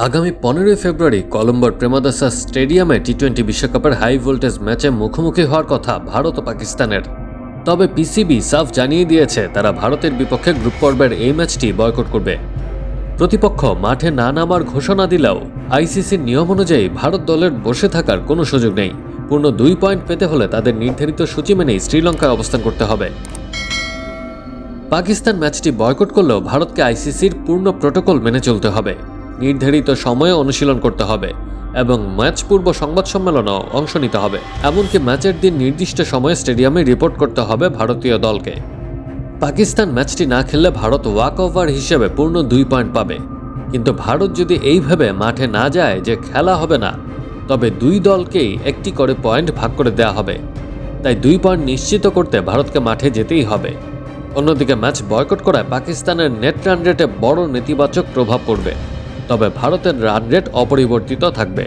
আগামী 15 ফেব্রুয়ারি কলম্বোর প্রেমাদাসা স্টেডিয়ামে টি-20 বিশ্বকাপের হাই ভোল্টেজ ম্যাচে মুখোমুখি হওয়ার কথা ভারত ও পাকিস্তানের। তবে পিসিবি সাফ জানিয়ে দিয়েছে তারা ভারতের বিপক্ষে গ্রুপ পর্বের এই ম্যাচটি বয়কট করবে। প্রতিপক্ষ মাঠে না নামার ঘোষণা দিলেও আইসিসির নিয়ম অনুযায়ী ভারত দলের বসে থাকার কোনো সুযোগ নেই। পূর্ণ 2 পয়েন্ট পেতে হলে তাদের নির্ধারিত সূচি মেনেই শ্রীলঙ্কায় অবস্থান করতে হবে। পাকিস্তান ম্যাচটি বয়কট করলেও ভারতকে আইসিসির পূর্ণ প্রোটোকল মেনে চলতে হবে, নির্ধারিত সময়ে অনুশীলন করতে হবে এবং ম্যাচ পূর্ব সংবাদ সম্মেলনেও অংশ নিতে হবে। এমনকি ম্যাচের দিন নির্দিষ্ট সময়ে স্টেডিয়ামে রিপোর্ট করতে হবে ভারতীয় দলকে। পাকিস্তান ম্যাচটি না খেললে ভারত ওয়াক ওভার হিসেবে পূর্ণ 2 পয়েন্ট পাবে। কিন্তু ভারত যদি এইভাবে মাঠে না যায় যে খেলা হবে না, তবে দুই দলকেই একটি করে পয়েন্ট ভাগ করে দেওয়া হবে। তাই 2 পয়েন্ট নিশ্চিত করতে ভারতকে মাঠে যেতেই হবে। অন্যদিকে ম্যাচ বয়কট করায় পাকিস্তানের নেট রান রেটে বড় নেতিবাচক প্রভাব পড়বে, তবে ভারতের রান রেট অপরিবর্তিত থাকবে।